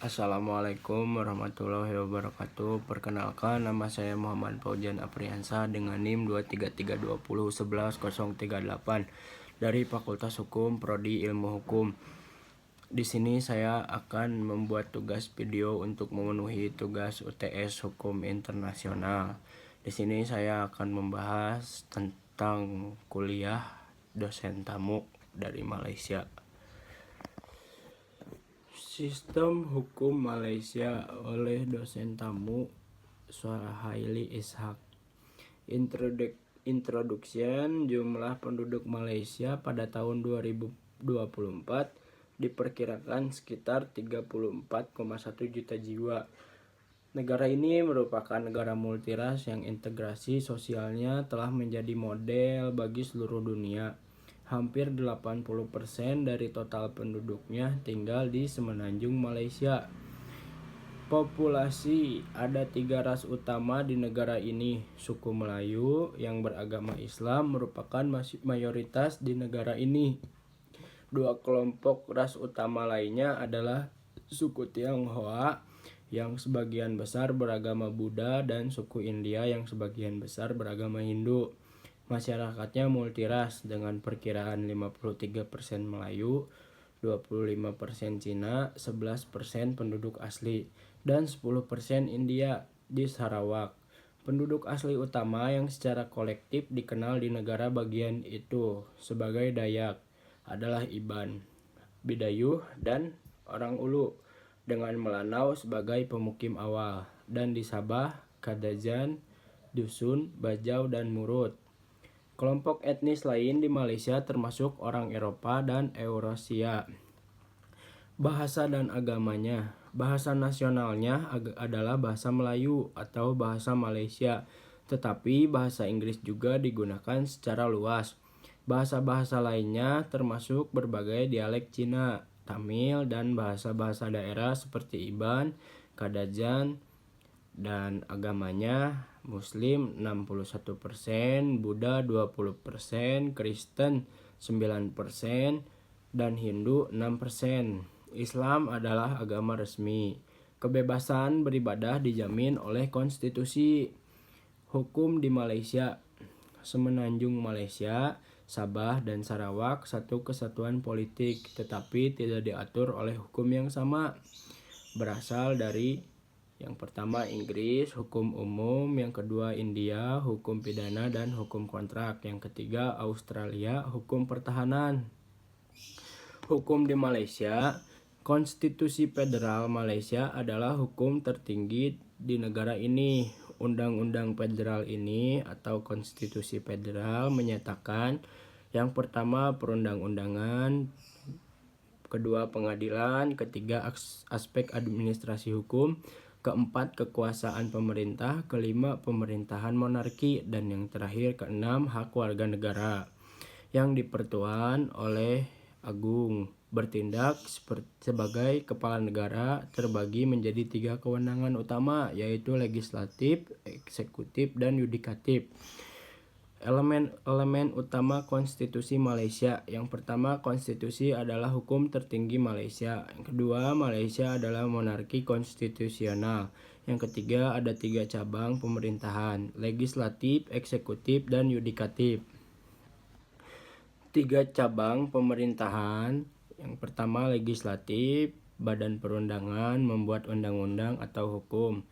Assalamualaikum warahmatullahi wabarakatuh. Perkenalkan, nama saya Muhammad Fauzian Apriansyah dengan NIM 23320111038 dari Fakultas Hukum Prodi Ilmu Hukum. Di sini saya akan membuat tugas video untuk memenuhi tugas UTS Hukum Internasional. Di sini saya akan membahas tentang kuliah dosen tamu dari Malaysia. Sistem Hukum Malaysia oleh dosen tamu Suhaili Ishak. Introduction. Jumlah penduduk Malaysia pada tahun 2024 diperkirakan sekitar 34,1 juta jiwa. Negara ini merupakan negara multiras yang integrasi sosialnya telah menjadi model bagi seluruh dunia. Hampir 80% dari total penduduknya tinggal di semenanjung Malaysia. Populasi. Ada 3 ras utama di negara ini. Suku Melayu yang beragama Islam merupakan mayoritas di negara ini. 2 kelompok ras utama lainnya adalah suku Tionghoa yang sebagian besar beragama Buddha dan suku India yang sebagian besar beragama Hindu. Masyarakatnya multiras dengan perkiraan 53% Melayu, 25% Cina, 11% penduduk asli, dan 10% India di Sarawak. Penduduk asli utama yang secara kolektif dikenal di negara bagian itu sebagai Dayak adalah Iban, Bidayuh, dan orang Ulu, dengan Melanau sebagai pemukim awal, dan di Sabah, Kadazan, Dusun, Bajau, dan Murut. Kelompok etnis lain di Malaysia termasuk orang Eropa dan Eurasia. Bahasa dan agamanya. Bahasa nasionalnya adalah bahasa Melayu atau bahasa Malaysia, tetapi bahasa Inggris juga digunakan secara luas. Bahasa-bahasa lainnya termasuk berbagai dialek Cina, Tamil, dan bahasa-bahasa daerah seperti Iban, Kadazan, dan agamanya Muslim 61%, Buddha 20%, Kristen 9%, dan Hindu 6%. Islam adalah agama resmi. Kebebasan beribadah dijamin oleh konstitusi. Hukum di Malaysia. Semenanjung Malaysia, Sabah, dan Sarawak satu kesatuan politik, tetapi tidak diatur oleh hukum yang sama. Berasal dari yang pertama Inggris, hukum umum, yang kedua India, hukum pidana dan hukum kontrak, yang ketiga Australia, hukum pertahanan. Hukum di Malaysia. Konstitusi Federal Malaysia adalah hukum tertinggi di negara ini. Undang-undang federal ini atau konstitusi federal menyatakan yang pertama perundang-undangan, kedua pengadilan, ketiga aspek administrasi hukum, keempat kekuasaan pemerintah, kelima pemerintahan monarki, dan yang terakhir keenam hak warga negara yang dipertuan oleh Agung. Bertindak sebagai kepala negara terbagi menjadi 3 kewenangan utama, yaitu legislatif, eksekutif, dan yudikatif. Elemen utama konstitusi Malaysia. Yang pertama, konstitusi adalah hukum tertinggi Malaysia. Yang kedua, Malaysia adalah monarki konstitusional. Yang ketiga, ada 3 cabang pemerintahan, legislatif, eksekutif, dan yudikatif. 3 cabang pemerintahan. Yang pertama, legislatif, badan perundangan, membuat undang-undang atau hukum.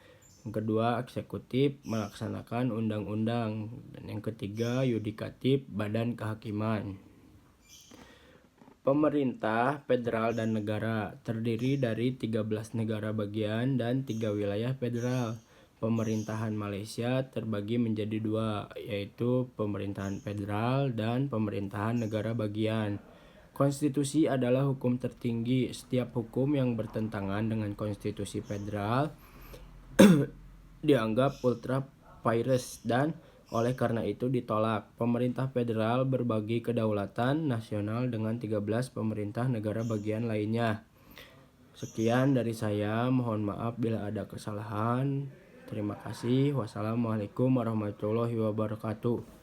Yang kedua, eksekutif, melaksanakan undang-undang. Dan yang ketiga, yudikatif, badan kehakiman. Pemerintah federal dan negara terdiri dari 13 negara bagian dan 3 wilayah federal. Pemerintahan Malaysia terbagi menjadi 2, yaitu pemerintahan federal dan pemerintahan negara bagian. Konstitusi adalah hukum tertinggi. Setiap hukum yang bertentangan dengan konstitusi federal dianggap ultra vires dan oleh karena itu ditolak. Pemerintah federal berbagi kedaulatan nasional dengan 13 pemerintah negara bagian lainnya. Sekian dari saya, mohon maaf bila ada kesalahan. Terima kasih. Wassalamualaikum warahmatullahi wabarakatuh.